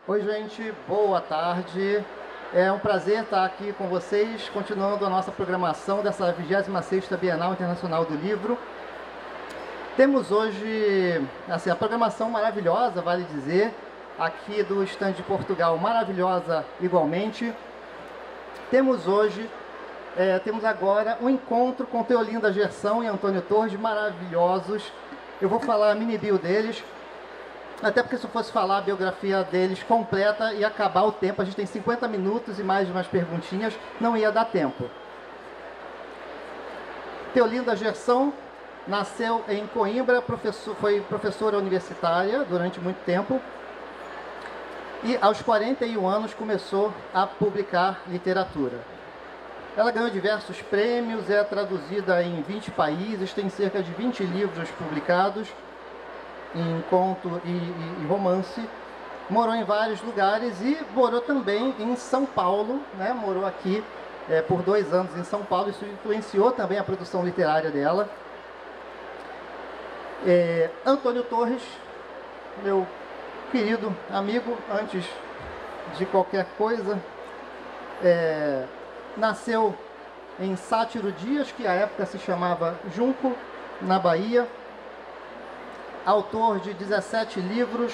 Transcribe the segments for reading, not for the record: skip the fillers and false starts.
Oi, gente, boa tarde. É um prazer estar aqui com vocês, continuando a nossa programação dessa 26ª Bienal Internacional do Livro. Temos hoje, assim, a programação maravilhosa, vale dizer, aqui do stand de Portugal, maravilhosa igualmente. Temos hoje, temos agora um encontro com Teolinda Gerson e Antônio Torres, maravilhosos. Eu vou falar a mini bio deles. Até porque se eu fosse falar a biografia deles completa ia acabar o tempo. A gente tem 50 minutos e mais umas perguntinhas, não ia dar tempo. Teolinda Gerson nasceu em Coimbra, foi professora universitária durante muito tempo. E aos 41 anos começou a publicar literatura. Ela ganhou diversos prêmios, é traduzida em 20 países, tem cerca de 20 livros publicados em conto e romance, morou em vários lugares e morou também em São Paulo, né? Morou aqui por 2 anos em São Paulo, isso influenciou também a produção literária dela. Antônio Torres, meu querido amigo, antes de qualquer coisa, nasceu em Sátiro Dias, que à época se chamava Junco, na Bahia. Autor de 17 livros,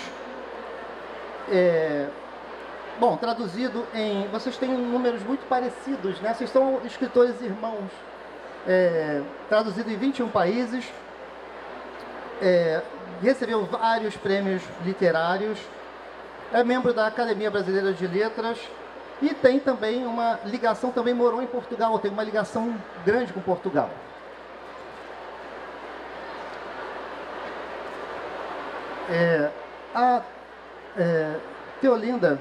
bom, traduzido em... Vocês têm números muito parecidos, né? Vocês são escritores irmãos, traduzido em 21 países, recebeu vários prêmios literários, é membro da Academia Brasileira de Letras e tem também uma ligação, também morou em Portugal, tem uma ligação grande com Portugal. A Teolinda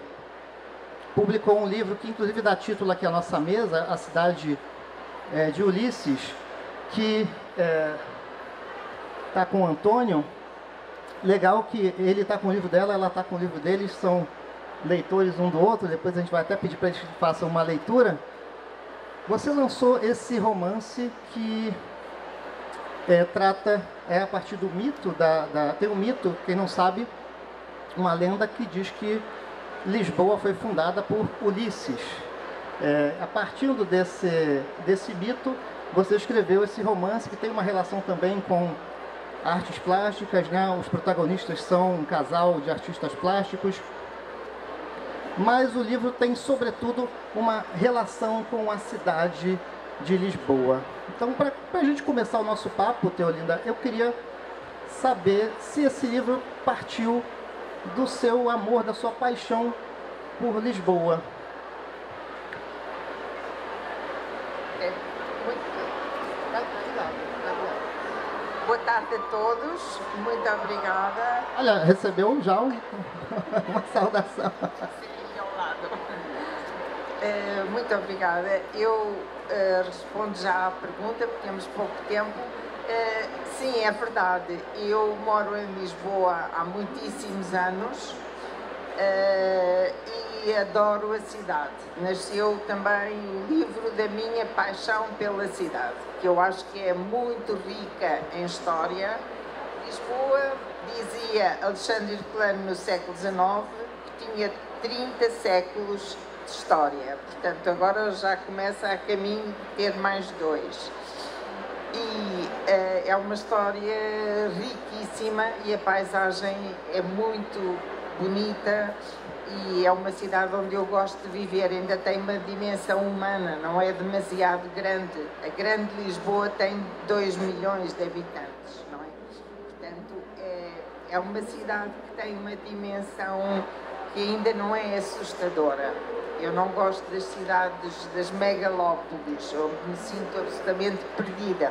publicou um livro que inclusive dá título aqui à nossa mesa, A Cidade de Ulisses, que está com o Antônio. Legal que ele está com o livro dela, ela está com o livro dele, são leitores um do outro, depois a gente vai até pedir para eles que façam uma leitura. Você lançou esse romance que trata, a partir do mito, tem um mito, quem não sabe, uma lenda que diz que Lisboa foi fundada por Ulisses. A partir desse mito, você escreveu esse romance que tem uma relação também com artes plásticas, né? Os protagonistas são um casal de artistas plásticos, mas o livro tem, sobretudo, uma relação com a cidade de Lisboa. Então, para a gente começar o nosso papo, Teolinda, eu queria saber se esse livro partiu do seu amor, da sua paixão por Lisboa. Boa tarde a todos, muito obrigada. Olha, recebeu já uma saudação. Sim, ao lado. Muito obrigada. Eu respondo já à pergunta, porque temos pouco tempo. Sim, é verdade. Eu moro em Lisboa há muitíssimos anos e adoro a cidade. Nasceu também o livro da minha paixão pela cidade, que eu acho que é muito rica em história. Lisboa, dizia Alexandre Plano no século XIX, que tinha 30 séculos de história. Portanto, agora já começa a caminho de ter mais 2. E é uma história riquíssima e a paisagem é muito bonita e é uma cidade onde eu gosto de viver. Ainda tem uma dimensão humana, não é demasiado grande. A grande Lisboa tem 2 milhões de habitantes, não é? Portanto, é uma cidade que tem uma dimensão que ainda não é assustadora. Eu não gosto das cidades, das megalópolis, eu me sinto absolutamente perdida.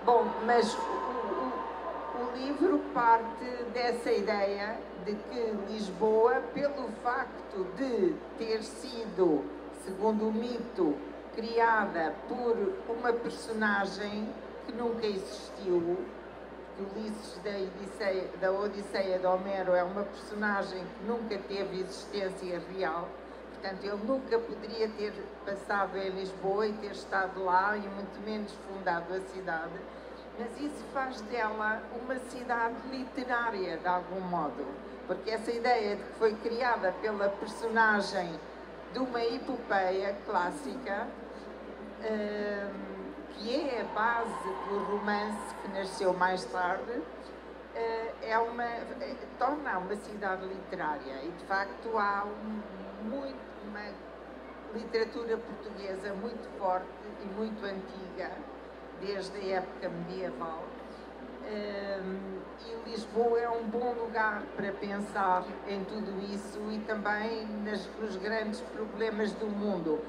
Bom, mas o livro parte dessa ideia de que Lisboa, pelo facto de ter sido, segundo o mito, criada por uma personagem que nunca existiu, Ulisses da Odisseia de Homero é uma personagem que nunca teve existência real, portanto ele nunca poderia ter passado em Lisboa e ter estado lá e muito menos fundado a cidade, mas isso faz dela uma cidade literária de algum modo, porque essa ideia de que foi criada pela personagem de uma epopeia clássica, que é a base do romance que nasceu mais tarde, torna uma cidade literária, e de facto há uma literatura portuguesa muito forte e muito antiga, desde a época medieval. E Lisboa é um bom lugar para pensar em tudo isso e também nos grandes problemas do mundo.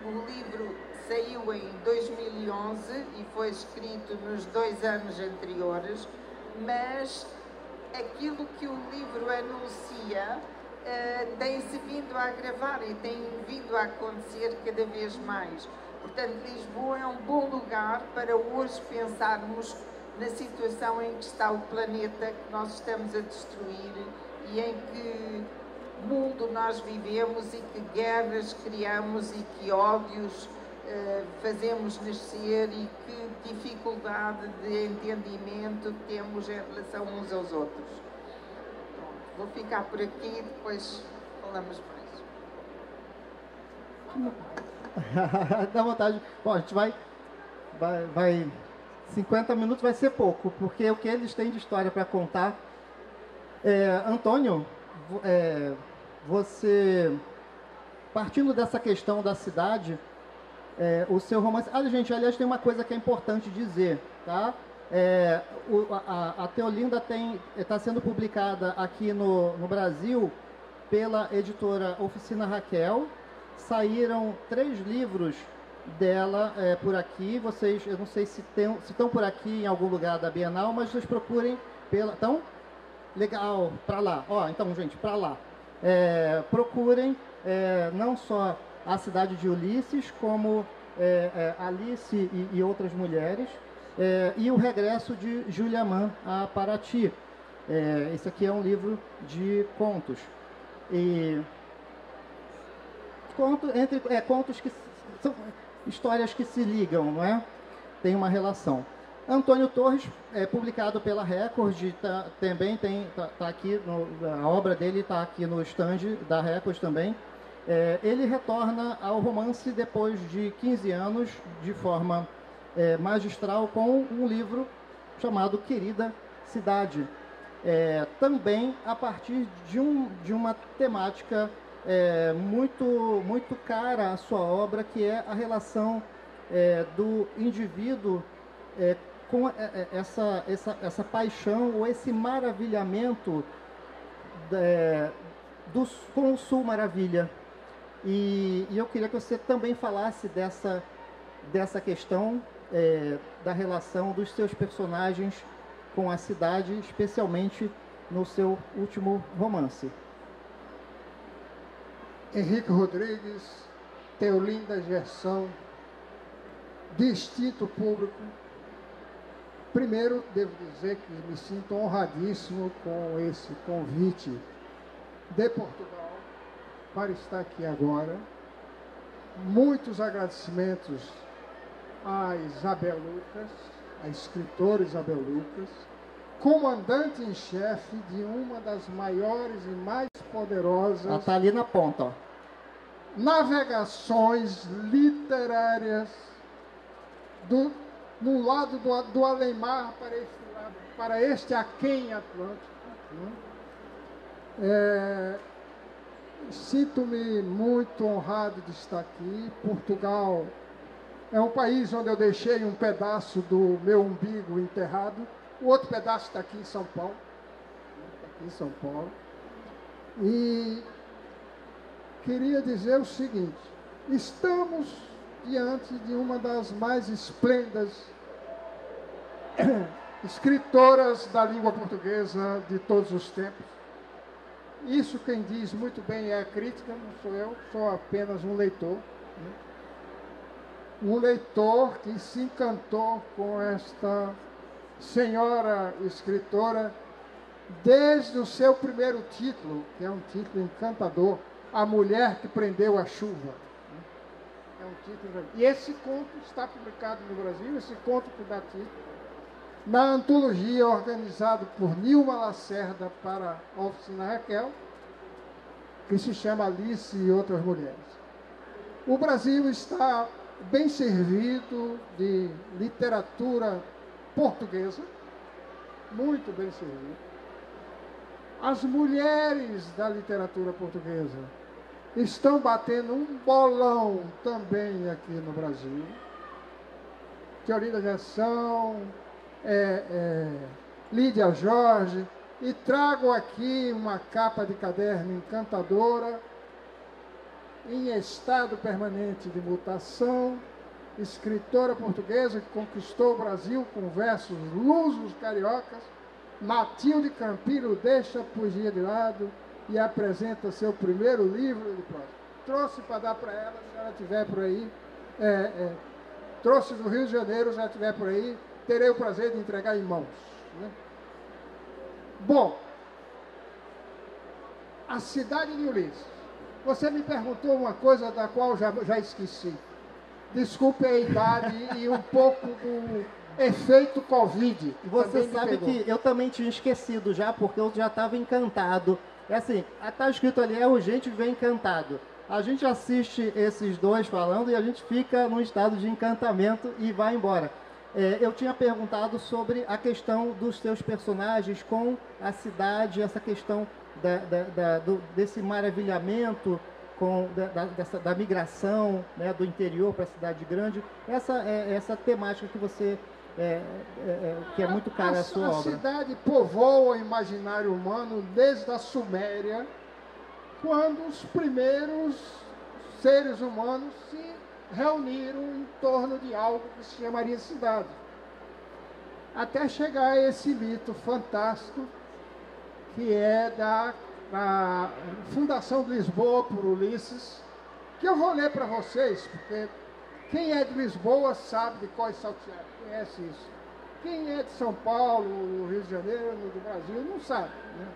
O livro saiu em 2011 e foi escrito nos 2 anos anteriores, mas aquilo que o livro anuncia tem-se vindo a agravar e tem vindo a acontecer cada vez mais. Portanto, Lisboa é um bom lugar para hoje pensarmos na situação em que está o planeta que nós estamos a destruir e em que mundo nós vivemos e que guerras criamos e que ódios fazemos nascer e que dificuldade de entendimento temos em relação uns aos outros. Pronto, vou ficar por aqui e depois falamos mais. Dá vontade. Bom, a gente vai 50 minutos vai ser pouco, porque o que eles têm de história para contar. Antônio, você, partindo dessa questão da cidade, o seu romance... gente, aliás, tem uma coisa que é importante dizer, tá? A Teolinda está sendo publicada aqui no Brasil pela editora Oficina Raquel. Saíram 3 livros dela por aqui. Vocês, eu não sei se estão por aqui em algum lugar da Bienal, mas vocês procurem pela... Então, legal, para lá. Então, gente, para lá. Procurem não só A Cidade de Ulisses, como Alice e outras mulheres, e O Regresso de Julia Mann a Paraty. Esse aqui é um livro de contos. E contos que são histórias que se ligam, não é? Tem uma relação. Antônio Torres, publicado pela Record, também tá aqui, a obra dele está aqui no stand da Record também. Ele retorna ao romance depois de 15 anos, de forma magistral, com um livro chamado Querida Cidade. Também a partir de uma temática muito cara à sua obra, que é a relação do indivíduo com essa paixão ou esse maravilhamento com o Sul Maravilha. E eu queria que você também falasse dessa questão da relação dos seus personagens com a cidade, especialmente no seu último romance. Henrique Rodrigues, Teolinda Gerson, distinto público. Primeiro, devo dizer que me sinto honradíssimo com esse convite de Portugal para estar aqui agora. Muitos agradecimentos a Isabel Lucas, a escritora Isabel Lucas, comandante em chefe de uma das maiores e mais poderosas... Ela está ali na ponta, ó. Navegações literárias no lado do além-mar para este aquém Atlântico. Sinto-me muito honrado de estar aqui. Portugal é um país onde eu deixei um pedaço do meu umbigo enterrado. O outro pedaço está aqui em São Paulo. E queria dizer o seguinte: estamos diante de uma das mais esplêndidas escritoras da língua portuguesa de todos os tempos. Isso quem diz muito bem é a crítica, não sou eu, sou apenas um leitor. Um leitor que se encantou com esta senhora escritora desde o seu primeiro título, que é um título encantador, A Mulher que Prendeu a Chuva. É um título. E esse conto está publicado no Brasil, esse conto que dá título. na antologia organizada por Nilma Lacerda para a Oficina Raquel, que se chama Alice e Outras Mulheres. O Brasil está bem servido de literatura portuguesa, muito bem servido. As mulheres da literatura portuguesa estão batendo um bolão também aqui no Brasil. Teolinda Gerson, Lídia Jorge, e trago aqui uma capa de caderno encantadora, em estado permanente de mutação, escritora portuguesa que conquistou o Brasil com versos lusos cariocas. Matilde Campilo deixa a poesia de lado e apresenta seu primeiro livro de prosa. Trouxe para dar para ela, se ela estiver por aí. Trouxe do Rio de Janeiro, se ela estiver por aí, terei o prazer de entregar em mãos. Né? Bom, a cidade de Ulisses. Você me perguntou uma coisa da qual já esqueci. Desculpe a idade e um pouco do efeito Covid. Você sabe que eu também tinha esquecido já, porque eu já estava encantado. É assim, está escrito ali, é urgente viver encantado. A gente assiste esses dois falando e a gente fica num estado de encantamento e vai embora. Eu tinha perguntado sobre a questão dos seus personagens com a cidade, essa questão desse maravilhamento da migração, né, do interior para a cidade grande. Essa temática que você que é muito cara a sua obra. A cidade povoa o imaginário humano desde a Suméria, quando os primeiros seres humanos se reuniram em torno de algo que se chamaria cidade. Até chegar a esse mito fantástico que é da fundação de Lisboa por Ulisses, que eu vou ler para vocês, porque quem é de Lisboa sabe de qual é salteado, conhece isso. Quem é de São Paulo, do Rio de Janeiro, do Brasil, não sabe. Né?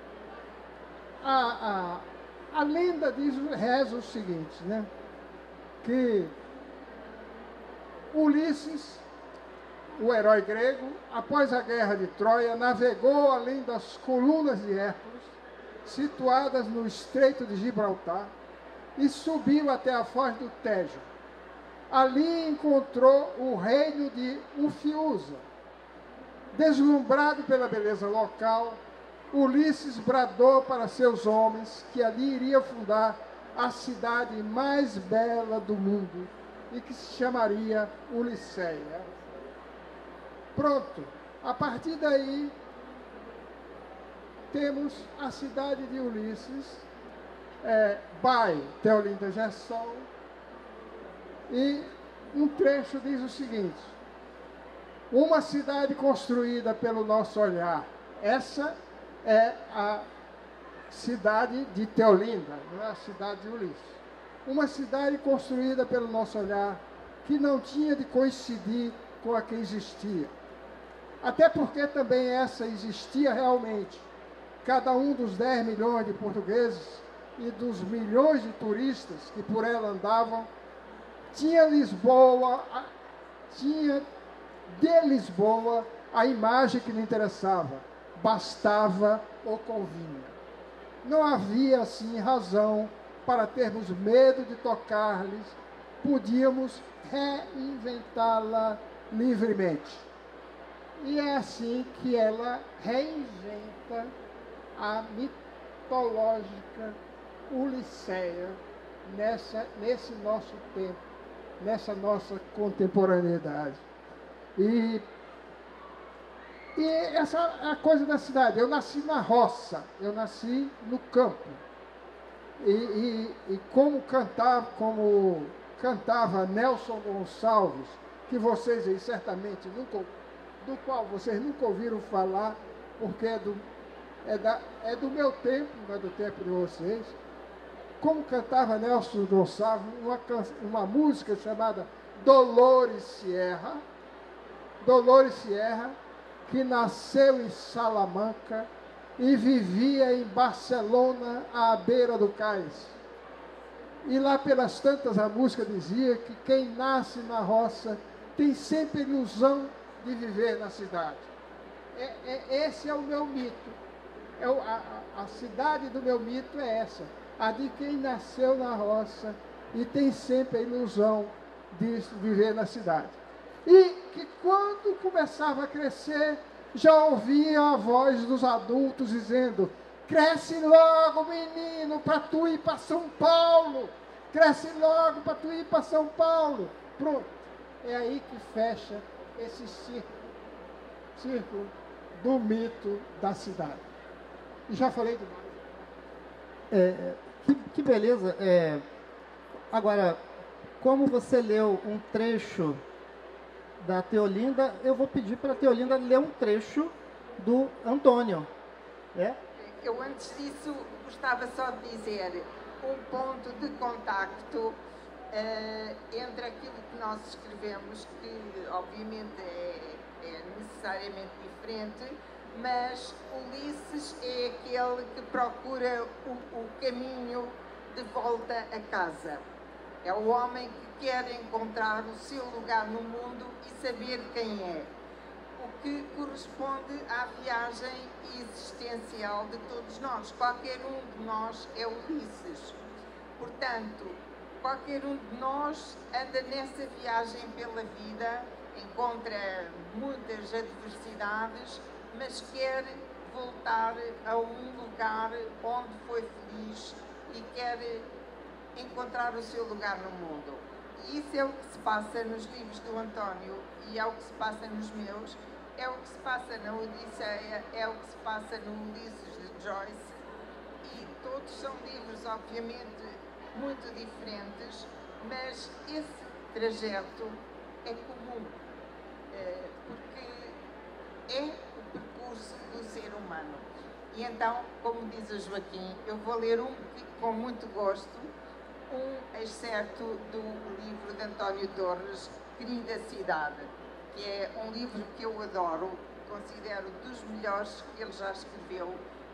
A lenda reza o seguinte, né? Que Ulisses, o herói grego, após a guerra de Troia, navegou além das colunas de Hércules, situadas no Estreito de Gibraltar, e subiu até a foz do Tejo. Ali encontrou o reino de Ufiusa. Deslumbrado pela beleza local, Ulisses bradou para seus homens que ali iria fundar a cidade mais bela do mundo e que se chamaria Ulisseia. Pronto, a partir daí temos a cidade de Ulisses, by Teolinda Gerson, e um trecho diz o seguinte: uma cidade construída pelo nosso olhar. Essa é a cidade de Teolinda, não é a cidade de Ulisses. Uma cidade construída pelo nosso olhar, que não tinha de coincidir com a que existia. Até porque também essa existia realmente. Cada um dos 10 milhões de portugueses e dos milhões de turistas que por ela andavam, tinha de Lisboa a imagem que lhe interessava, bastava ou convinha. Não havia, assim, razão para termos medo de tocar-lhes, podíamos reinventá-la livremente. E é assim que ela reinventa a mitológica Ulisseia nesse nosso tempo, nessa nossa contemporaneidade. E essa é a coisa da cidade. Eu nasci na roça, eu nasci no campo. E como cantava Nelson Gonçalves, que vocês aí certamente do qual vocês nunca ouviram falar, porque é do meu tempo, não é do tempo de vocês. Como cantava Nelson Gonçalves uma música chamada Dolores Sierra, que nasceu em Salamanca e vivia em Barcelona, à beira do cais. E lá pelas tantas a música dizia que quem nasce na roça tem sempre a ilusão de viver na cidade. Esse é o meu mito. A cidade do meu mito é essa. A de quem nasceu na roça e tem sempre a ilusão de viver na cidade. E que quando começava a crescer, já ouvia a voz dos adultos dizendo: cresce logo, menino, para tu ir para São Paulo. Cresce logo para tu ir para São Paulo. Pronto. É aí que fecha esse círculo do mito da cidade. E já falei demais. Que beleza. Agora, como você leu um trecho da Teolinda, eu vou pedir para a Teolinda ler um trecho do Antônio. Eu antes disso gostava só de dizer um ponto de contacto entre aquilo que nós escrevemos, que obviamente é necessariamente diferente, mas Ulisses é aquele que procura o caminho de volta a casa. É o homem que quer encontrar o seu lugar no mundo e saber quem é. O que corresponde à viagem existencial de todos nós. Qualquer um de nós é Ulisses. Portanto, qualquer um de nós anda nessa viagem pela vida, encontra muitas adversidades, mas quer voltar a um lugar onde foi feliz e quer encontrar o seu lugar no mundo. E isso é o que se passa nos livros do António e é o que se passa nos meus, é o que se passa na Odisseia, é o que se passa no Ulisses de Joyce, e todos são livros, obviamente, muito diferentes, mas esse trajeto é comum, porque é o percurso do ser humano. E então, como diz o Joaquim, eu vou ler com muito gosto, um excerto do livro de António Torres, Querida Cidade, que é um livro que eu adoro, considero dos melhores que ele já escreveu,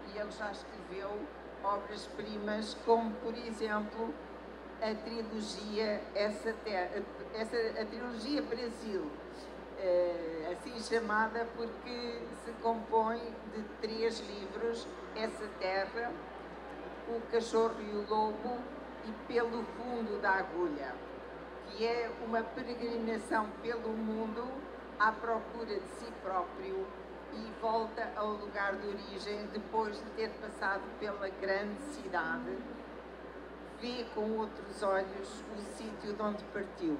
e ele já escreveu obras-primas como, por exemplo, a trilogia a trilogia Brasil, assim chamada porque se compõe de 3 livros: Essa Terra, O Cachorro e o Lobo e Pelo Fundo da Agulha, que é uma peregrinação pelo mundo à procura de si próprio e volta ao lugar de origem depois de ter passado pela grande cidade, vê com outros olhos o sítio de onde partiu.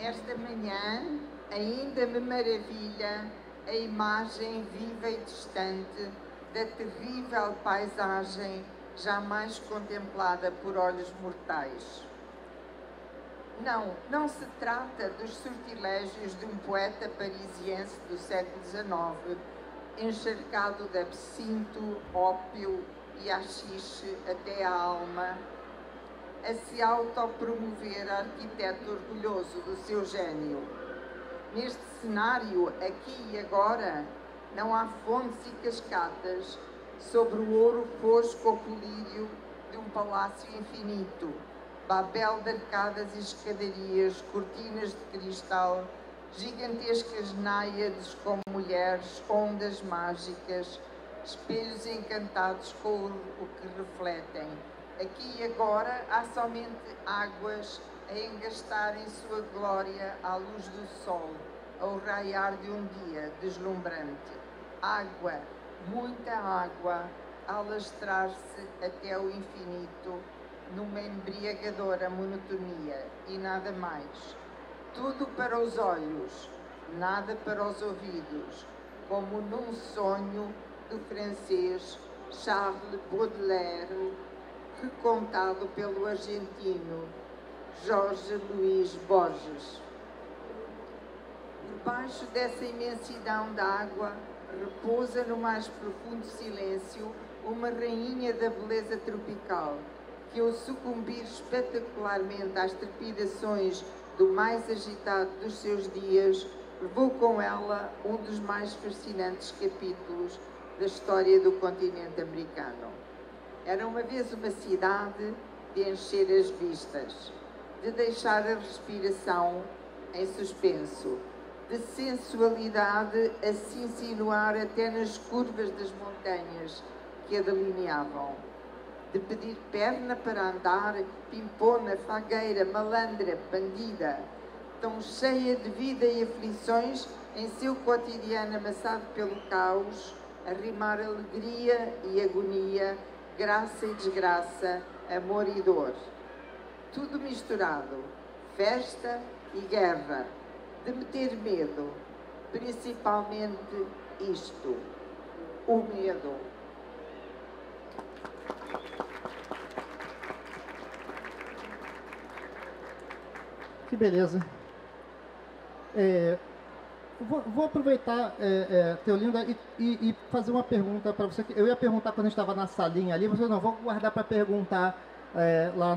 Esta manhã ainda me maravilha a imagem viva e distante da terrível paisagem jamais contemplada por olhos mortais. Não se trata dos sortilégios de um poeta parisiense do século XIX, encharcado de absinto, ópio e haxixe até a alma, a se autopromover arquiteto orgulhoso do seu gênio. Neste cenário, aqui e agora, não há fontes e cascatas sobre o ouro fosco ou colírio de um palácio infinito, babel de arcadas e escadarias, cortinas de cristal, gigantescas náiades com mulheres, ondas mágicas, espelhos encantados com o que refletem. Aqui e agora há somente águas a engastarem sua glória à luz do sol, ao raiar de um dia deslumbrante. Água, muita água, a alastrar-se até o infinito, numa embriagadora monotonia e nada mais. Tudo para os olhos, nada para os ouvidos, como num sonho do francês Charles Baudelaire, recontado pelo argentino Jorge Luís Borges. Debaixo dessa imensidão da água, repousa no mais profundo silêncio uma rainha da beleza tropical, que ao sucumbir espetacularmente às trepidações do mais agitado dos seus dias, levou com ela um dos mais fascinantes capítulos da história do continente americano. Era uma vez uma cidade de encher as vistas, de deixar a respiração em suspenso, de sensualidade a se insinuar até nas curvas das montanhas que a delineavam, de pedir perna para andar, pimpona, fagueira, malandra, bandida, tão cheia de vida e aflições em seu cotidiano amassado pelo caos, a rimar alegria e agonia, graça e desgraça, amor e dor. Tudo misturado, festa e guerra, de meter medo, principalmente isto, o medo. Que beleza. Vou aproveitar, Teolinda, e fazer uma pergunta para você. Eu ia perguntar quando a gente estava na salinha ali, mas eu não vou guardar para perguntar lá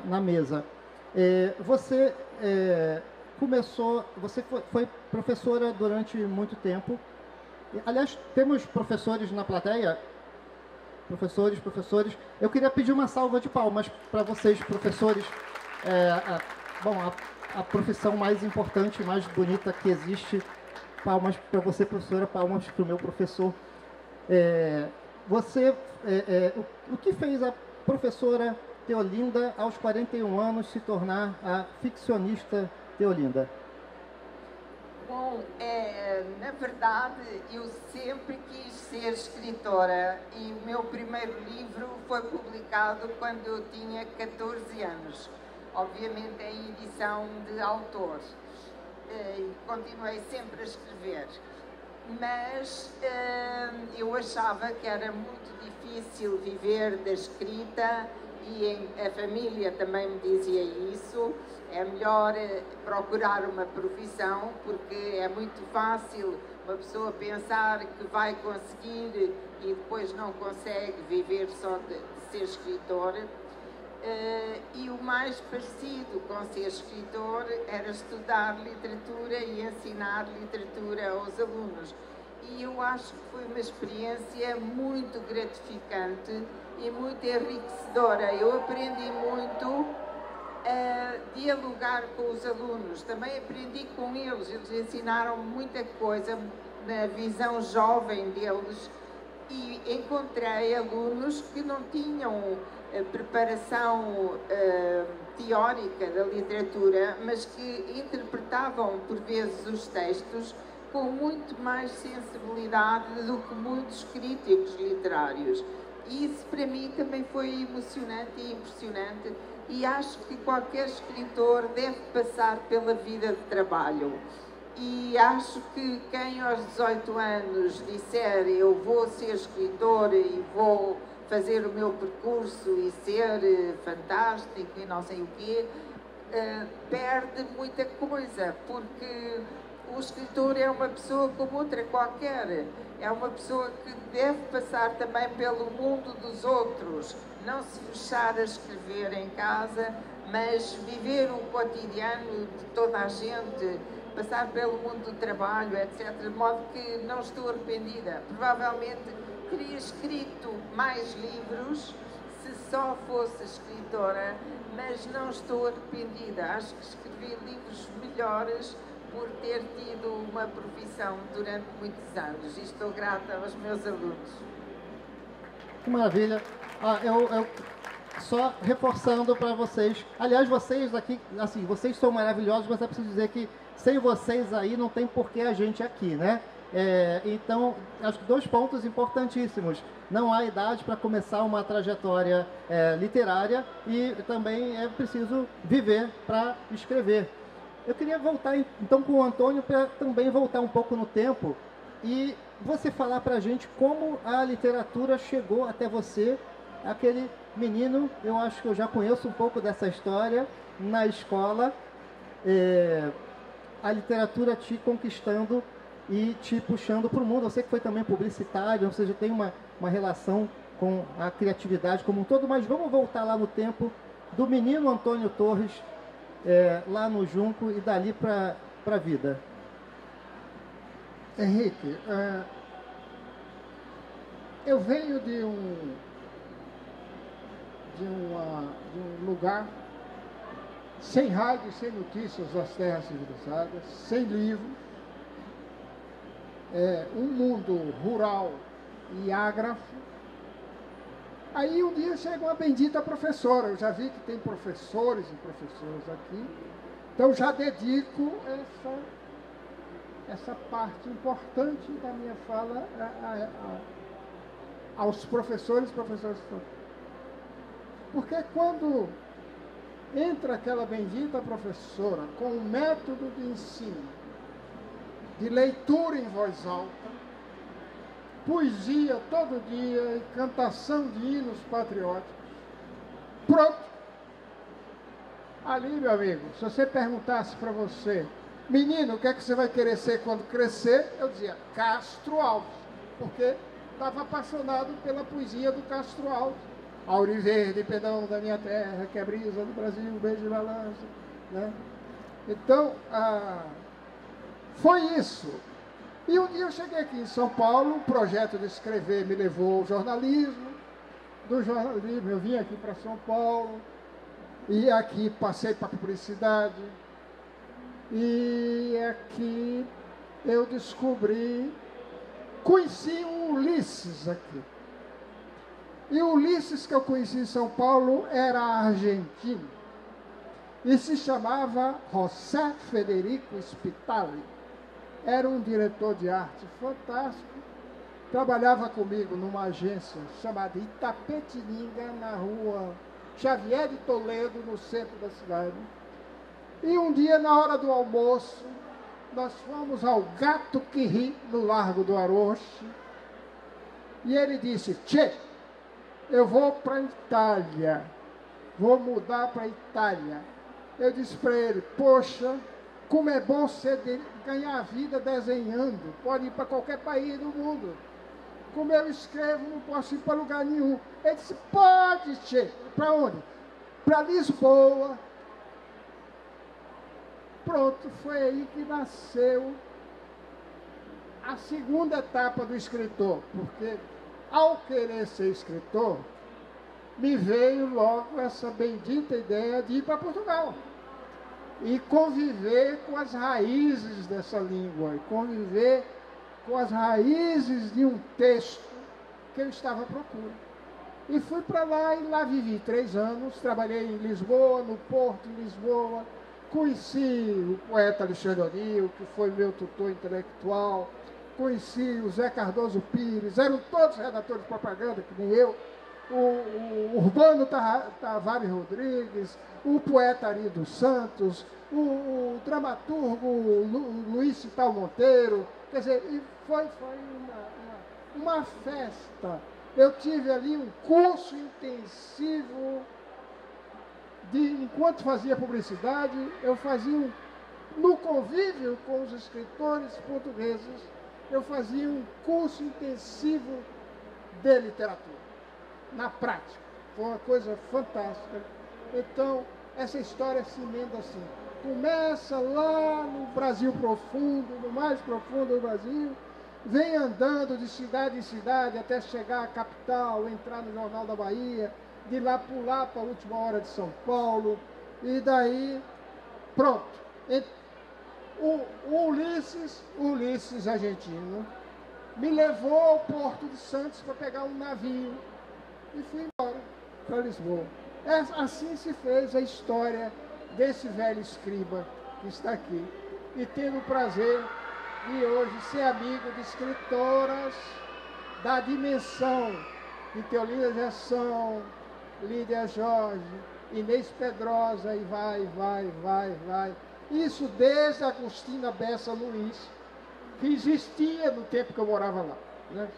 na mesa. Você foi professora durante muito tempo. Aliás, temos professores na plateia? Professores. Eu queria pedir uma salva de palmas para vocês, professores. A profissão mais importante, mais bonita que existe. Palmas para você, professora, palmas para o meu professor. O que fez a professora Teolinda, aos 41 anos, se tornar a ficcionista Teolinda? Bom, na verdade, eu sempre quis ser escritora e o meu primeiro livro foi publicado quando eu tinha 14 anos. Obviamente em edição de autor. E continuei sempre a escrever. Mas eu achava que era muito difícil viver da escrita e a família também me dizia isso. É melhor procurar uma profissão porque é muito fácil uma pessoa pensar que vai conseguir e depois não consegue viver só de ser escritor. E o mais parecido com ser escritor era estudar literatura e ensinar literatura aos alunos. E eu acho que foi uma experiência muito gratificante e muito enriquecedora. Eu aprendi muito a dialogar com os alunos, também aprendi com eles ensinaram muita coisa na visão jovem deles e encontrei alunos que não tinham preparação teórica da literatura, mas que interpretavam por vezes os textos com muito mais sensibilidade do que muitos críticos literários. E isso para mim também foi emocionante e impressionante e acho que qualquer escritor deve passar pela vida de trabalho. E acho que quem aos 18 anos disser eu vou ser escritor e vou fazer o meu percurso e ser fantástico e não sei o quê, perde muita coisa, porque o escritor é uma pessoa como outra qualquer, é uma pessoa que deve passar também pelo mundo dos outros, não se fechar a escrever em casa, mas viver o cotidiano de toda a gente, passar pelo mundo do trabalho, etc., de modo que não estou arrependida. Provavelmente teria escrito mais livros se só fosse escritora, mas não estou arrependida. Acho que escrevi livros melhores por ter tido uma profissão durante muitos anos e estou grata aos meus alunos. Que maravilha! Eu só reforçando para vocês, aliás, vocês aqui, assim, vocês são maravilhosos, mas é preciso dizer que sem vocês aí não tem porquê a gente aqui, né? Então, acho que 2 pontos importantíssimos. Não há idade para começar uma trajetória literária e também é preciso viver para escrever. Eu queria voltar então com o Antônio para também voltar um pouco no tempo e você falar para a gente como a literatura chegou até você, aquele menino, eu acho que eu já conheço um pouco dessa história, na escola, a literatura te conquistando e te puxando para o mundo. Eu sei que foi também publicitário, ou seja, tem uma relação com a criatividade como um todo, mas vamos voltar lá no tempo do menino Antônio Torres, lá no Junco e dali para a vida. Henrique, eu venho de um lugar sem rádio, sem notícias das terras civilizadas, sem livros, um mundo rural e ágrafo. Aí um dia chega uma bendita professora, eu já vi que tem professores e professoras aqui, então já dedico essa parte importante da minha fala aos professores e professoras. Porque quando entra aquela bendita professora com um método de ensino, de leitura em voz alta, poesia todo dia e cantação de hinos patrióticos, pronto. Ali, meu amigo, se você perguntasse para você, menino, o que é que você vai querer ser quando crescer? Eu dizia, Castro Alves, porque estava apaixonado pela poesia do Castro Alves. Auriverde, pedão da minha terra, que é brisa do Brasil, beijo de balança, né? Então, foi isso. E um dia eu cheguei aqui em São Paulo, um projeto de escrever me levou ao jornalismo. Do jornalismo eu vim aqui para São Paulo, e aqui passei para a publicidade, e aqui eu conheci o Ulisses aqui. E o Ulisses que eu conheci em São Paulo era argentino, e se chamava José Federico Spitali. Era um diretor de arte fantástico, trabalhava comigo numa agência chamada Itapetininga, na rua Xavier de Toledo, no centro da cidade. E um dia, na hora do almoço, nós fomos ao Gato que Ri, no Largo do Aroche, e ele disse, Tchê, eu vou para a Itália, vou mudar para a Itália. Eu disse para ele, poxa, como é bom você ganhar a vida desenhando, pode ir para qualquer país do mundo. Como eu escrevo, não posso ir para lugar nenhum. Ele disse, pode, Tchê. Para onde? Para Lisboa. Pronto, foi aí que nasceu a segunda etapa do escritor, porque ao querer ser escritor, me veio logo essa bendita ideia de ir para Portugal e conviver com as raízes dessa língua, e conviver com as raízes de um texto que eu estava à procura. E fui para lá, e lá vivi 3 anos, trabalhei em Lisboa, no Porto de Lisboa, conheci o poeta Alexandre O'Neill, que foi meu tutor intelectual, conheci o Zé Cardoso Pires, eram todos redatores de propaganda, que nem eu, o Urbano Tavares Rodrigues, o poeta Ari dos Santos, o dramaturgo Luiz Cital Monteiro, quer dizer, e foi uma festa. Eu tive ali um curso intensivo, enquanto fazia publicidade, eu fazia no convívio com os escritores portugueses, eu fazia um curso intensivo de literatura, na prática. Foi uma coisa fantástica. Então, essa história se emenda assim. Começa lá no Brasil profundo, no mais profundo do Brasil, vem andando de cidade em cidade até chegar à capital, entrar no Jornal da Bahia, de lá pular para a Última Hora de São Paulo, e daí, pronto. O Ulisses argentino me levou ao Porto de Santos para pegar um navio e fui embora para Lisboa. Assim se fez a história desse velho escriba que está aqui, e tendo o prazer de hoje ser amigo de escritoras da dimensão de Teolinda Gerson, Lídia Jorge, Inês Pedrosa, e vai. Isso desde Agostina Bessa Luiz, que existia no tempo que eu morava lá. Né?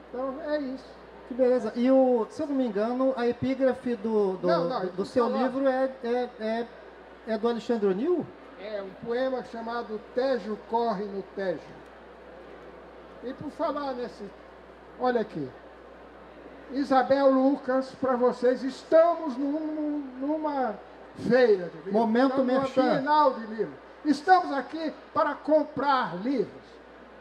Então, é isso. Que beleza. E, se eu não me engano, a epígrafe do seu livro é do Alexandre O'Neill? É um poema chamado Tejo Corre no Tejo. E por falar nesse... Olha aqui. Isabel Lucas, para vocês, estamos numa feira de livros. Momento merchan. Numa Bienal de livros. Estamos aqui para comprar livros.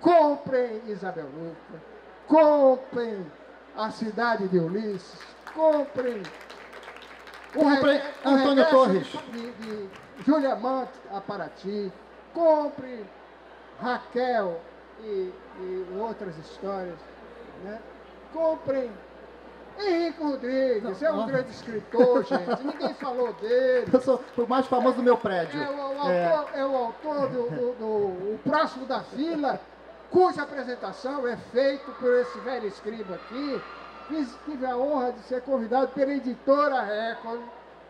Comprem Isabel Lucas, comprem A Cidade de Ulisses, comprem Compre Antônio Torres. De Júlia Mante a Paraty. Compre Raquel e outras histórias. Né? Comprem Henrique Rodrigues, é um grande escritor, gente. Ninguém falou dele. Eu sou o mais famoso do meu prédio. É o autor do Próximo da Fila, cuja apresentação é feita por esse velho escriba aqui. Tive a honra de ser convidado pela editora Record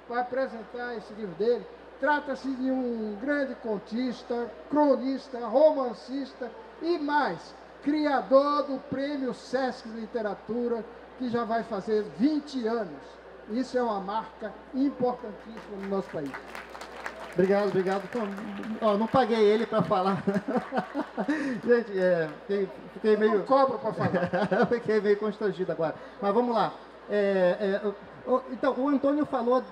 para apresentar esse livro dele. Trata-se de um grande contista, cronista, romancista e mais, criador do Prêmio Sesc de Literatura, que já vai fazer 20 anos. Isso é uma marca importantíssima no nosso país. Obrigado. Então, não paguei ele para falar. Gente, fiquei meio... Não cobro para falar. Fiquei meio constrangido agora. Mas vamos lá. Então, o Antônio falou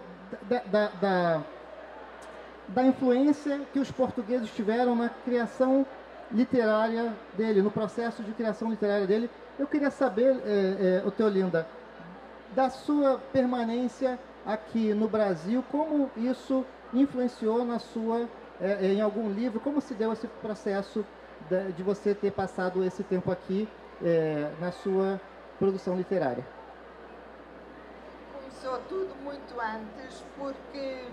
da influência que os portugueses tiveram na criação literária dele, no processo de criação literária dele. Eu queria saber, Teolinda, da sua permanência aqui no Brasil, como isso influenciou na sua, em algum livro, como se deu esse processo de você ter passado esse tempo aqui na sua produção literária? Começou tudo muito antes, porque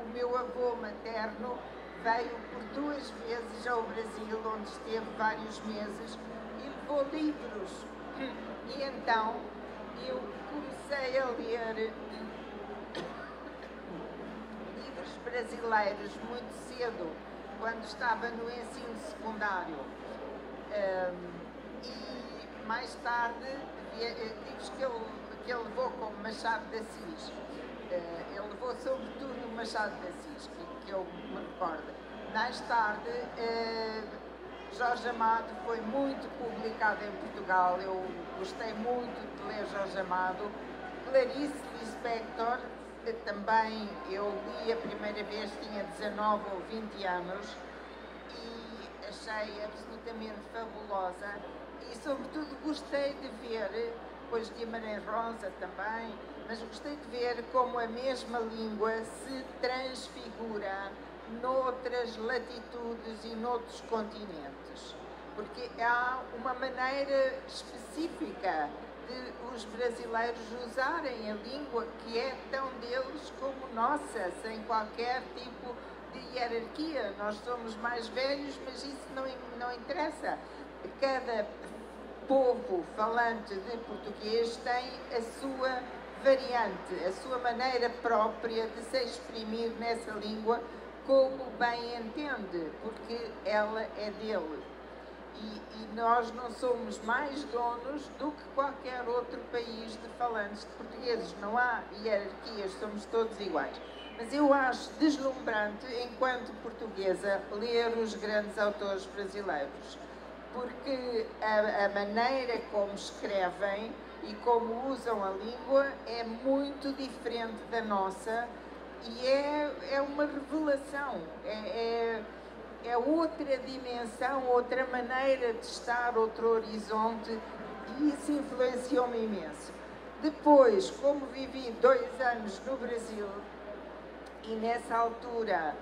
o meu avô materno veio por 2 vezes ao Brasil, onde esteve vários meses, e levou livros. E então eu comecei a ler livros brasileiros muito cedo, quando estava no ensino secundário. E mais tarde, livros que ele levou, como Machado de Assis. Ele levou sobretudo Machado de Assis, que eu me recordo. Mais tarde, Jorge Amado foi muito publicado em Portugal. Eu gostei muito de ler Jorge Amado. Clarice Lispector, também eu li a primeira vez, tinha 19 ou 20 anos e achei absolutamente fabulosa. E sobretudo gostei de ver, depois Guimarães Rosa também, mas gostei de ver como a mesma língua se transfigura noutras latitudes e noutros continentes, porque há uma maneira específica de os brasileiros usarem a língua que é tão deles como nossa, sem qualquer tipo de hierarquia. Nós somos mais velhos, mas isso não interessa. Cada povo falante de português tem a sua variante, a sua maneira própria de se exprimir nessa língua como bem entende, porque ela é dele. E nós não somos mais donos do que qualquer outro país de falantes de portugueses. Não há hierarquias, somos todos iguais. Mas eu acho deslumbrante, enquanto portuguesa, ler os grandes autores brasileiros, porque a maneira como escrevem e como usam a língua é muito diferente da nossa. E é uma revelação, é outra dimensão, outra maneira de estar, outro horizonte, e isso influenciou-me imenso. Depois, como vivi 2 anos no Brasil, e nessa altura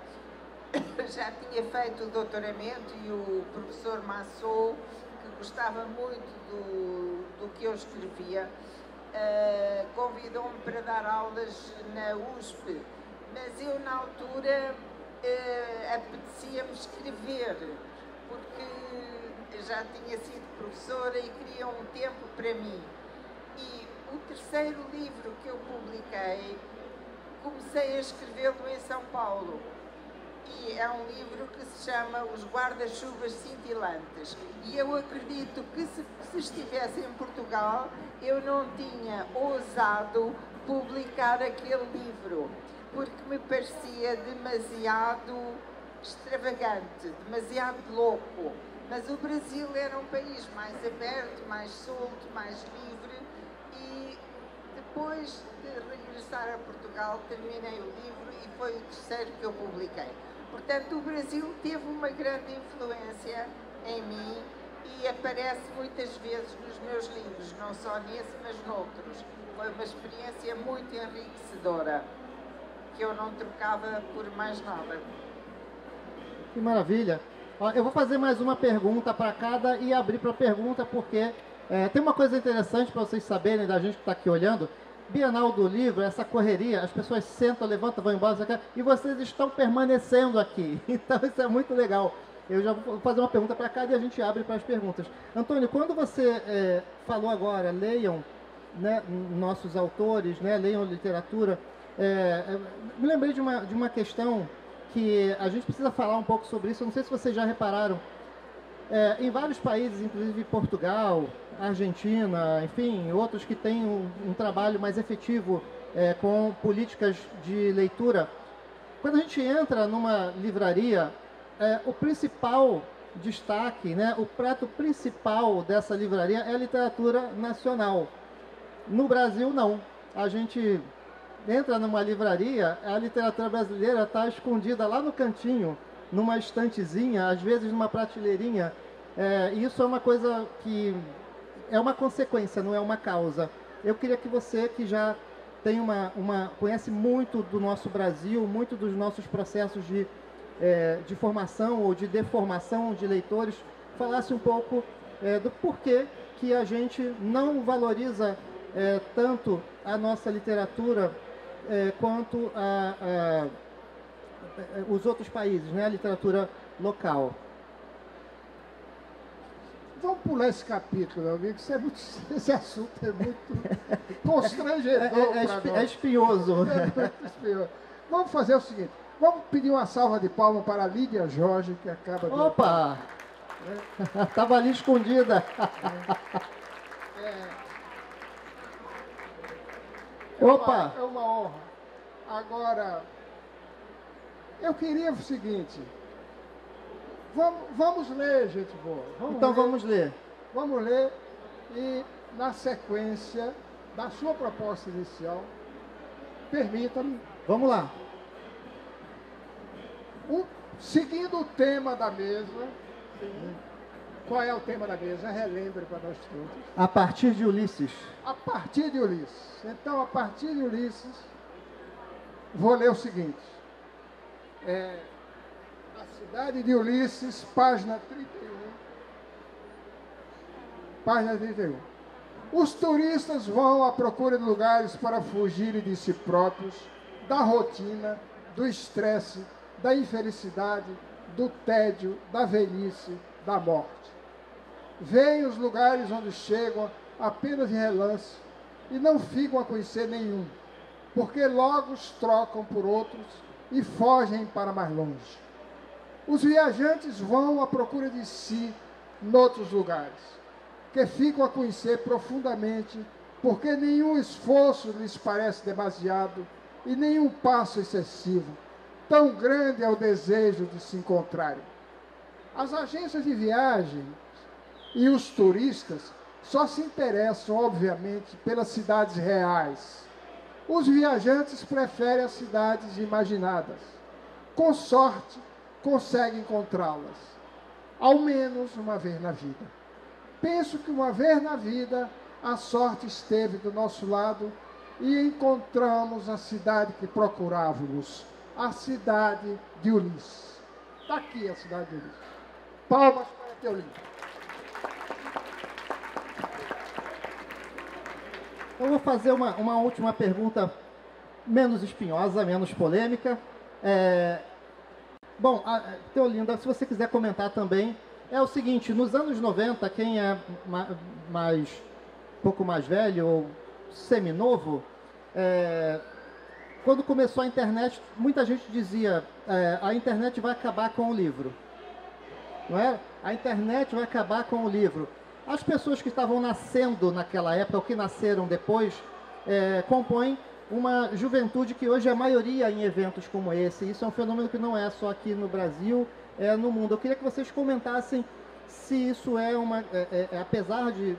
já tinha feito o doutoramento, e o professor Massot, que gostava muito do que eu escrevia, convidou-me para dar aulas na USP. Mas eu, na altura, apetecia-me escrever, porque já tinha sido professora e queria um tempo para mim. E o 3º livro que eu publiquei, comecei a escrevê-lo em São Paulo. E é um livro que se chama Os Guarda-Chuvas Cintilantes. E eu acredito que se estivesse em Portugal, eu não tinha ousado publicar aquele livro, porque me parecia demasiado extravagante, demasiado louco. Mas o Brasil era um país mais aberto, mais solto, mais livre, e depois de regressar a Portugal terminei o livro e foi o 3º que eu publiquei. Portanto, o Brasil teve uma grande influência em mim e aparece muitas vezes nos meus livros, não só nesse, mas noutros. Foi uma experiência muito enriquecedora. que eu não trocava por mais nada. Que maravilha. Ó, eu vou fazer mais uma pergunta para cada e abrir para pergunta, porque tem uma coisa interessante para vocês saberem, da gente que está aqui olhando. Bienal do Livro, essa correria, as pessoas sentam, levantam, vão embora, e vocês estão permanecendo aqui. Então isso é muito legal. Eu já vou fazer uma pergunta para cada e a gente abre para as perguntas. Antônio, quando você falou agora, leiam, né, nossos autores, né, leiam literatura, me lembrei de uma questão que a gente precisa falar um pouco sobre isso. Eu não sei se vocês já repararam. Em vários países, inclusive Portugal, Argentina, enfim, outros que têm um trabalho mais efetivo com políticas de leitura, quando a gente entra numa livraria, o principal destaque, né, o prato principal dessa livraria é a literatura nacional. No Brasil, não. A gente entra numa livraria, a literatura brasileira está escondida lá no cantinho, numa estantezinha, às vezes numa prateleirinha. Isso é uma coisa que é uma consequência, não é uma causa. Eu queria que você, que já tem conhece muito do nosso Brasil, muito dos nossos processos de formação ou de deformação de leitores, falasse um pouco do porquê que a gente não valoriza tanto a nossa literatura quanto os outros países, né? A literatura local. Vamos pular esse capítulo, meu amigo. Esse assunto é muito constrangedor. É espinhoso. É muito espinhoso. Vamos fazer o seguinte. Vamos pedir uma salva de palmas para a Lídia Jorge, que acaba de... Opa! Estava ali escondida. Opa! É uma honra. Agora, eu queria o seguinte... Vamos ler, gente boa. Vamos ler. Vamos ler e, na sequência da sua proposta inicial, permita-me... Vamos lá. Seguindo o tema da mesa, qual é o tema da mesa? Relembre para nós todos. A partir de Ulisses. A partir de Ulisses. Então, a partir de Ulisses, vou ler o seguinte. A Cidade de Ulisses, página 31. Página 31. Os turistas vão à procura de lugares para fugirem de si próprios, da rotina, do estresse, da infelicidade, do tédio, da velhice, da morte. Veem os lugares onde chegam apenas de relance e não ficam a conhecer nenhum, porque logo os trocam por outros e fogem para mais longe. Os viajantes vão à procura de si noutros lugares, que ficam a conhecer profundamente, porque nenhum esforço lhes parece demasiado e nenhum passo excessivo. Tão grande é o desejo de se encontrarem. As agências de viagem e os turistas só se interessam, obviamente, pelas cidades reais. Os viajantes preferem as cidades imaginadas. Com sorte, conseguem encontrá-las, ao menos uma vez na vida. Penso que uma vez na vida a sorte esteve do nosso lado e encontramos a cidade que procurávamos, a cidade de Ulisses. Está aqui a cidade de Ulisses. Palmas para Teolinho. Eu vou fazer uma última pergunta menos espinhosa, menos polêmica. Bom, Teolinda, se você quiser comentar também, é o seguinte, nos anos 90, quem é um pouco mais velho ou seminovo, quando começou a internet, muita gente dizia, a internet vai acabar com o livro. Não é? A internet vai acabar com o livro. As pessoas que estavam nascendo naquela época, ou que nasceram depois, compõem uma juventude que hoje é a maioria em eventos como esse. Isso é um fenômeno que não é só aqui no Brasil, é no mundo. Eu queria que vocês comentassem se isso apesar de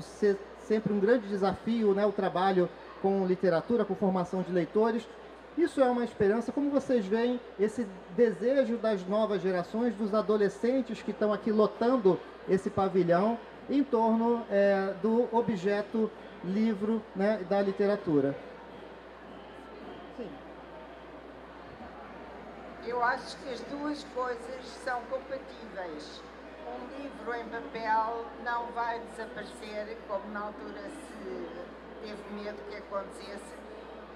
ser sempre um grande desafio, né, o trabalho com literatura, com formação de leitores, isso é uma esperança. Como vocês veem esse desejo das novas gerações, dos adolescentes que estão aqui lotando esse pavilhão em torno do objeto livro, né, da literatura? Eu acho que as duas coisas são compatíveis. Um livro em papel não vai desaparecer, como na altura se teve medo que acontecesse,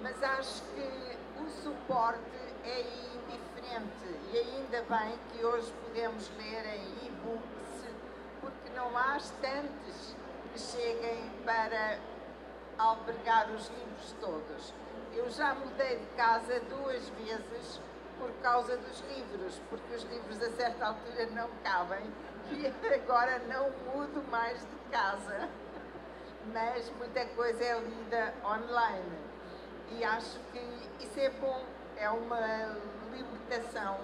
mas acho que o suporte é indiferente e ainda bem que hoje podemos ler em e-books, porque não há estantes que cheguem para albergar os livros todos. Eu já mudei de casa 2 vezes por causa dos livros, porque os livros a certa altura não cabem e agora não mudo mais de casa, mas muita coisa é lida online e acho que isso é bom, é uma libertação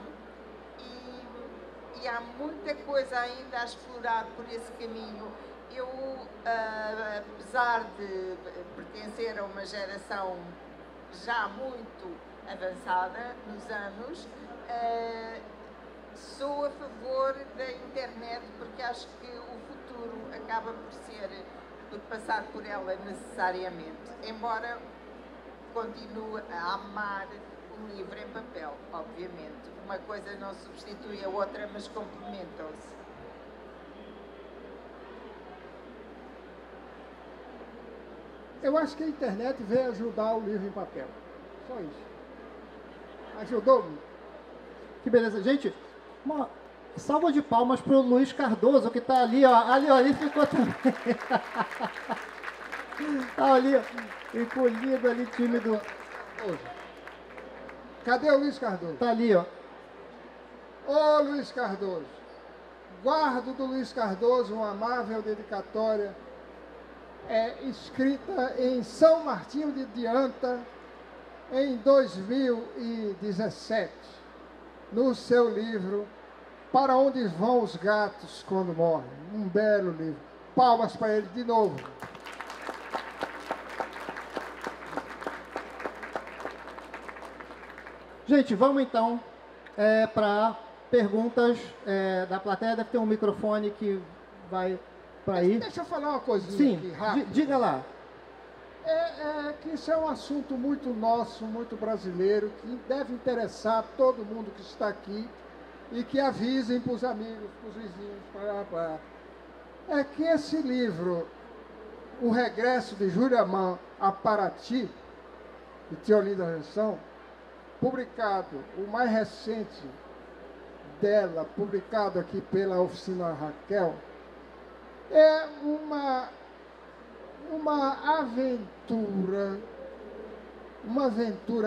e há muita coisa ainda a explorar por esse caminho. Eu, apesar de pertencer a uma geração já muito avançada nos anos, sou a favor da internet porque acho que o futuro acaba por passar por ela necessariamente, embora continue a amar o livro em papel, obviamente. Uma coisa não substitui a outra, mas complementam-se. Eu acho que a internet veio ajudar o livro em papel. Só isso. Ajudou muito. Que beleza. Gente, uma salva de palmas para o Luiz Cardoso, que está ali, ó. Ali ficou também. Está ali, ó, encolhido ali, tímido. Cadê o Luiz Cardoso? Está ali, ó. Ô Luiz Cardoso, guardo do Luiz Cardoso uma amável dedicatória escrita em São Martinho de Dianta em 2017, no seu livro Para Onde Vão os Gatos Quando Morrem. Um belo livro. Palmas para ele de novo. Gente, vamos então para perguntas da plateia. Deve ter um microfone que vai para aí. Deixa eu falar uma coisinha Sim, aqui, rápido. Diga lá. Que isso é um assunto muito nosso, muito brasileiro, que deve interessar todo mundo que está aqui e que avisem para os amigos, para os vizinhos, é que esse livro, O Regresso de Júlia Mann a Paraty, de Teolinda Reção, publicado, o mais recente dela, publicado aqui pela Oficina Raquel, é uma aventura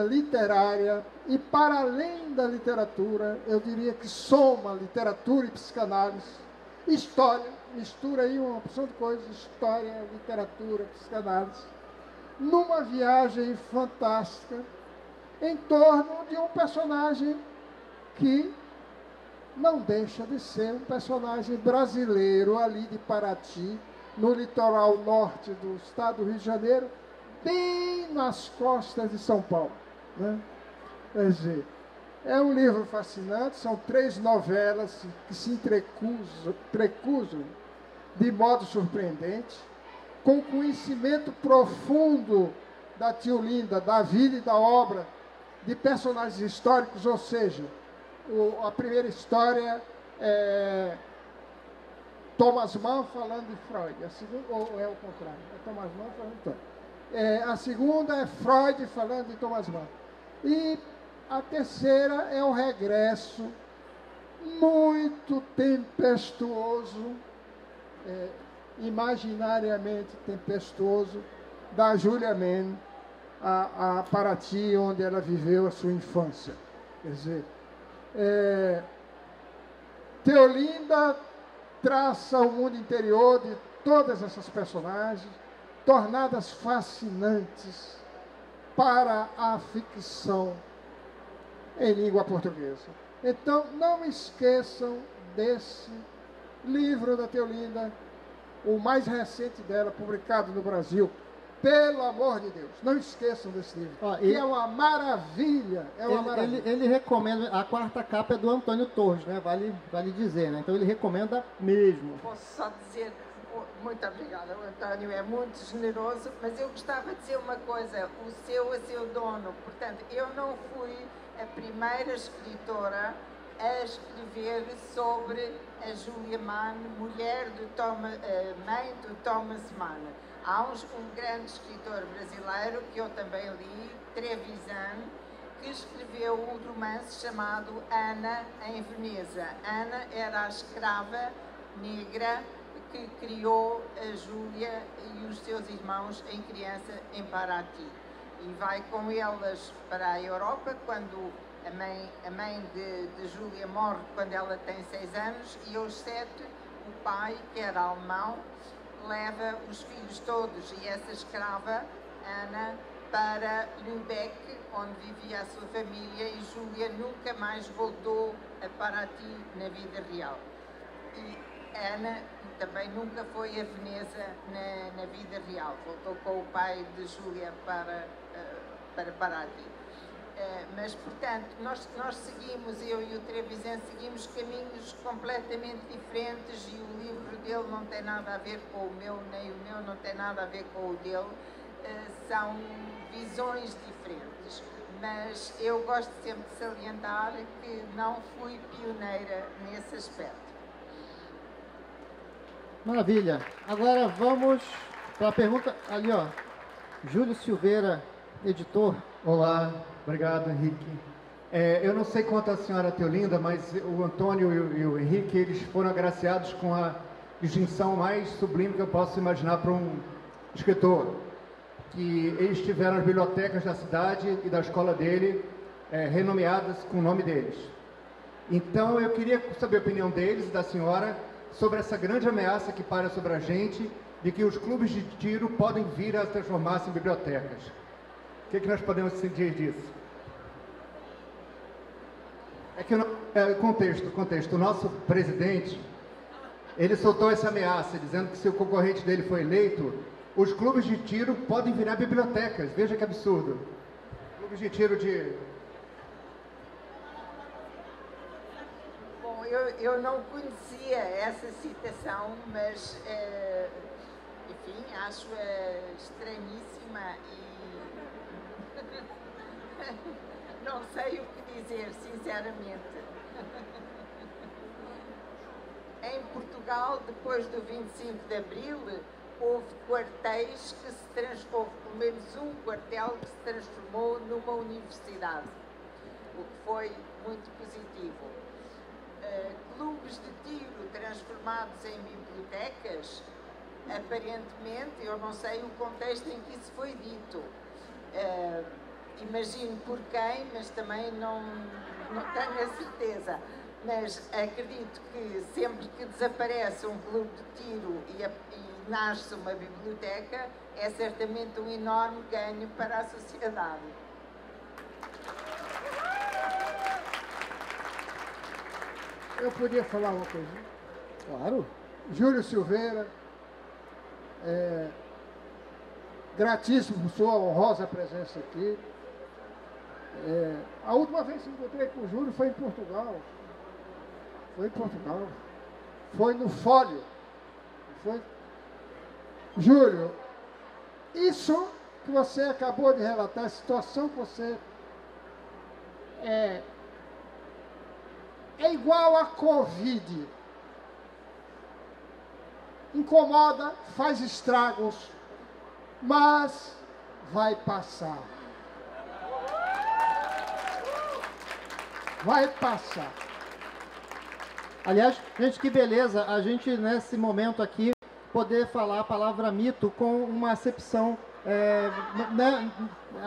literária e, para além da literatura, eu diria que soma literatura e psicanálise, história, mistura aí uma opção de coisas, história, literatura, psicanálise, numa viagem fantástica em torno de um personagem que não deixa de ser um personagem brasileiro ali de Paraty, no litoral norte do estado do Rio de Janeiro, bem nas costas de São Paulo, né? Quer dizer, é um livro fascinante, são 3 novelas que se entrecruzam de modo surpreendente, com conhecimento profundo da Teolinda, da vida e da obra de personagens históricos, ou seja, a primeira história é Thomas Mann falando de Freud, a segunda, ou é o contrário, é Thomas Mann falando de Freud. A segunda é Freud falando de Thomas Mann. E a terceira é o regresso muito tempestuoso, imaginariamente tempestuoso, da Júlia Mann a Paraty, onde ela viveu a sua infância. Quer dizer, Teolinda traça o mundo interior de todas essas personagens, tornadas fascinantes para a ficção em língua portuguesa. Então, não esqueçam desse livro da Teolinda, o mais recente dela, publicado no Brasil. Pelo amor de Deus, não esqueçam desse livro, que é uma maravilha. Ele recomenda, a 4ª capa é do Antônio Torres, né? Vale dizer, né? Então ele recomenda mesmo. Posso só dizer, muito obrigada, o António é muito generoso, mas eu gostava de dizer uma coisa, o seu a seu dono, portanto, eu não fui a primeira escritora a escrever sobre a Julia Mann, mãe do Thomas Mann. Há um grande escritor brasileiro que eu também li, Trevisan, que escreveu um romance chamado Ana em Veneza. Ana era a escrava negra que criou a Júlia e os seus irmãos em criança em Paraty. E vai com elas para a Europa quando a mãe de Júlia morre quando ela tem 6 anos, e aos 7 o pai, que era alemão, leva os filhos todos e essa escrava, Ana, para Lübeck, onde vivia a sua família, e Júlia nunca mais voltou a Paraty na vida real. E Ana também nunca foi a Veneza na vida real, voltou com o pai de Júlia para Paraty. Mas, portanto, nós seguimos, eu e o Trevisan seguimos caminhos completamente diferentes, e o livro dele não tem nada a ver com o meu, nem o meu não tem nada a ver com o dele. São visões diferentes, mas eu gosto sempre de salientar que não fui pioneira nesse aspecto. Maravilha. Agora vamos para a pergunta ali, ó. Júlio Silveira, editor. Olá, obrigado, Henrique. Eu não sei quanto a senhora Teolinda, mas o Antônio e o Henrique, eles foram agraciados com a distinção mais sublime que eu posso imaginar para um escritor, que eles tiveram as bibliotecas da cidade e da escola dele renomeadas com o nome deles. Então, eu queria saber a opinião deles e da senhora sobre essa grande ameaça que paira sobre a gente, de que os clubes de tiro podem vir a transformar-se em bibliotecas. O que nós podemos sentir disso? Contexto. O nosso presidente, ele soltou essa ameaça, dizendo que se o concorrente dele for eleito, os clubes de tiro podem virar bibliotecas. Veja que absurdo. Clubes de tiro de... Bom, eu não conhecia essa citação, mas, enfim, acho-a estranhíssima e não sei o que dizer, sinceramente. Em Portugal, depois do 25 de Abril, houve quartéis que se transformou, pelo menos um quartel que se transformou numa universidade, o que foi muito positivo. Clubes de tiro transformados em bibliotecas, aparentemente, eu não sei o contexto em que isso foi dito. Imagino por quem, mas também não tenho a certeza. Mas acredito que sempre que desaparece um clube de tiro e nasce uma biblioteca, é certamente um enorme ganho para a sociedade. Eu podia falar uma coisa? Claro. Júlio Silveira, gratíssimo por sua honrosa presença aqui. A última vez que encontrei com o Júlio foi em Portugal. Foi no Fólio. Júlio, isso que você acabou de relatar, a situação que você é igual a Covid. Incomoda, faz estragos, mas vai passar. Vai passar. Aliás, gente, que beleza a gente, nesse momento aqui, poder falar a palavra mito com uma acepção, né?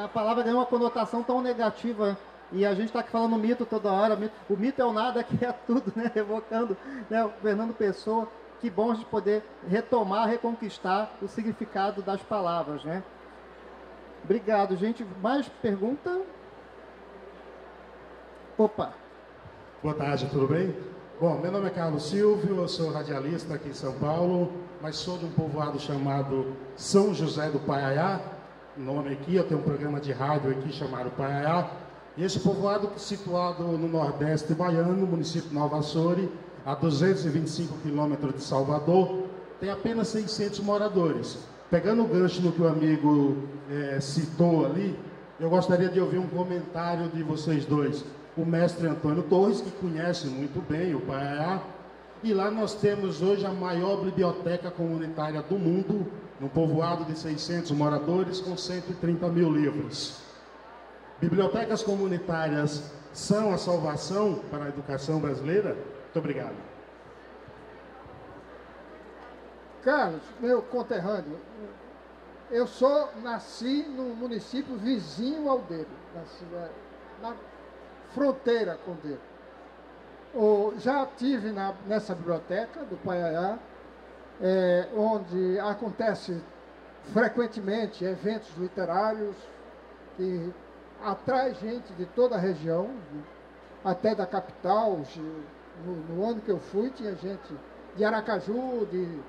A palavra tem uma conotação tão negativa, e a gente está aqui falando mito toda hora. O mito é o nada, que é tudo, né? Evocando, né, o Fernando Pessoa. Que bom a gente poder retomar, reconquistar o significado das palavras, né? Obrigado, gente. Mais pergunta? Opa! Boa tarde, tudo bem? Bom, meu nome é Carlos Silvio, eu sou radialista aqui em São Paulo, mas sou de um povoado chamado São José do Paiaiá. O nome aqui, eu tenho um programa de rádio aqui chamado Paiaiá. E esse povoado, situado no Nordeste baiano, município de Nova Açores, a 225 quilômetros de Salvador, tem apenas 600 moradores. Pegando o gancho no que o amigo citou ali, Eu gostaria de ouvir um comentário de vocês dois. O mestre Antônio Torres, que conhece muito bem o Paiaiá, e lá nós temos hoje a maior biblioteca comunitária do mundo, num povoado de 600 moradores, com 130 mil livros. Bibliotecas comunitárias são a salvação para a educação brasileira? Muito obrigado. Carlos, meu conterrâneo, eu nasci no município vizinho ao dele, na fronteira com o dele. Já estive nessa biblioteca do Paiaiá, onde acontece frequentemente eventos literários que atrai gente de toda a região, até da capital. No ano que eu fui, tinha gente de Aracaju, de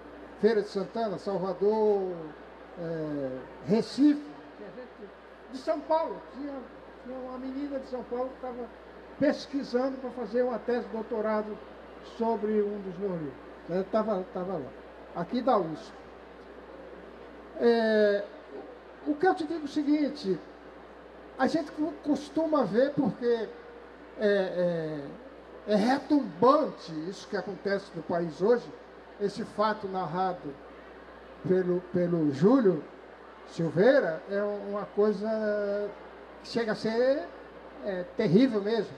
Feira de Santana, Salvador, Recife, tinha gente de São Paulo. Tinha uma menina de São Paulo que estava pesquisando para fazer uma tese de doutorado sobre um dos meus livros. Ela estava lá, aqui da USP. O que eu te digo é o seguinte: a gente costuma ver, porque é retumbante isso que acontece no país hoje, esse fato narrado pelo Júlio Silveira, é uma coisa que chega a ser terrível mesmo.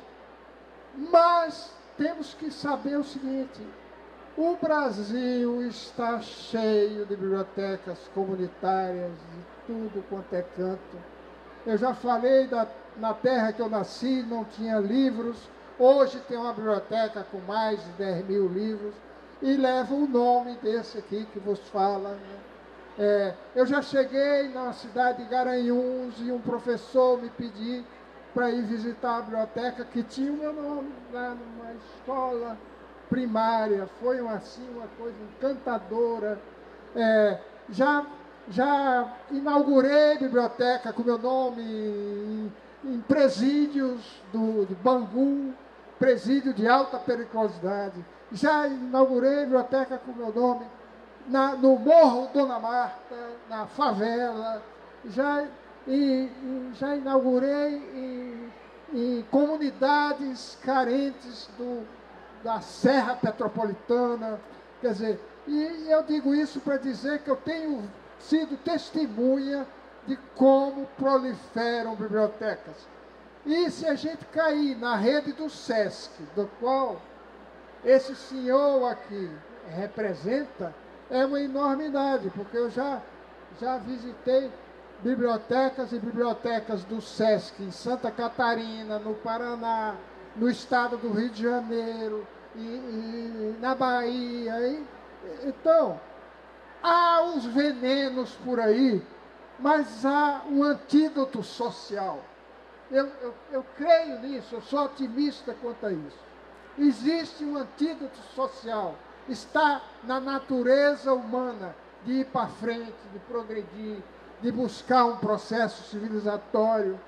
Mas temos que saber o seguinte: o Brasil está cheio de bibliotecas comunitárias, de tudo quanto é canto. Eu já falei na terra que eu nasci, não tinha livros. Hoje tem uma biblioteca com mais de 10 mil livros e leva o nome desse aqui que vos fala, né? Eu já cheguei na cidade de Garanhuns e um professor me pediu para ir visitar a biblioteca que tinha o meu nome lá numa escola primária. Foi uma coisa encantadora. Já inaugurei biblioteca com meu nome em presídios de Bangu, presídio de alta periculosidade. Já inaugurei biblioteca com meu nome no Morro Dona Marta, na favela. Já inaugurei em comunidades carentes da Serra Petropolitana. Quer dizer, e eu digo isso para dizer que eu tenho sido testemunha de como proliferam bibliotecas. E se a gente cair na rede do SESC, do qual esse senhor aqui representa, é uma enormidade, porque eu já visitei bibliotecas e bibliotecas do SESC em Santa Catarina, no Paraná, no estado do Rio de Janeiro, e na Bahia. Então, há uns venenos por aí, mas há um antídoto social. Eu creio nisso, eu sou otimista quanto a isso. Existe um antídoto social, está na natureza humana de ir para frente, de progredir, de buscar um processo civilizatório.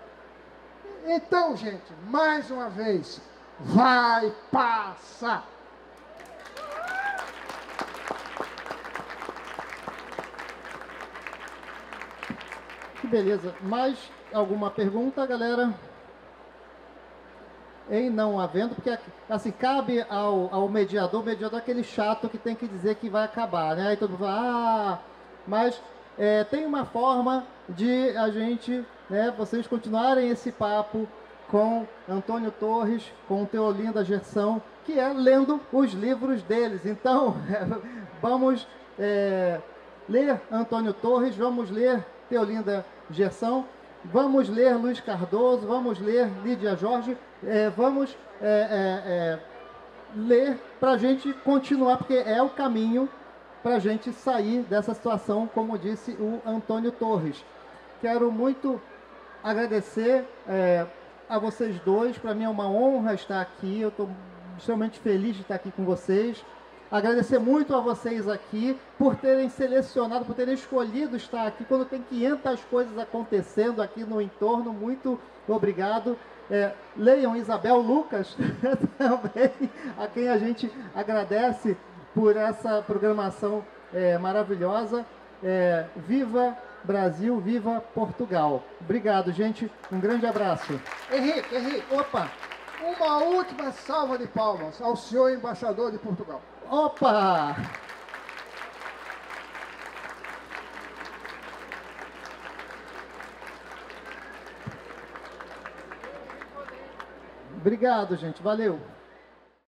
Então, gente, mais uma vez, vai passar. Que beleza. Mais alguma pergunta, galera? Em não havendo, porque assim, cabe ao mediador, o mediador é aquele chato que tem que dizer que vai acabar, né? Aí todo mundo fala, mas tem uma forma de a gente, né, vocês continuarem esse papo com Antônio Torres, com Teolinda Gerson, que é lendo os livros deles. Então, vamos ler Antônio Torres, vamos ler Teolinda Gerson, vamos ler Luiz Cardoso, vamos ler Lídia Jorge, vamos ler para a gente continuar, porque é o caminho para a gente sair dessa situação, como disse o Antônio Torres. Quero muito agradecer a vocês dois, para mim é uma honra estar aqui, eu estou extremamente feliz de estar aqui com vocês. Agradecer muito a vocês aqui por terem selecionado, por terem escolhido estar aqui, quando tem 500 coisas acontecendo aqui no entorno. Muito obrigado. Leiam Isabel Lucas também, a quem a gente agradece por essa programação maravilhosa. Viva Brasil, viva Portugal. Obrigado, gente. Um grande abraço. Henrique, opa! Uma última salva de palmas ao senhor embaixador de Portugal. Opa! Obrigado, gente. Valeu.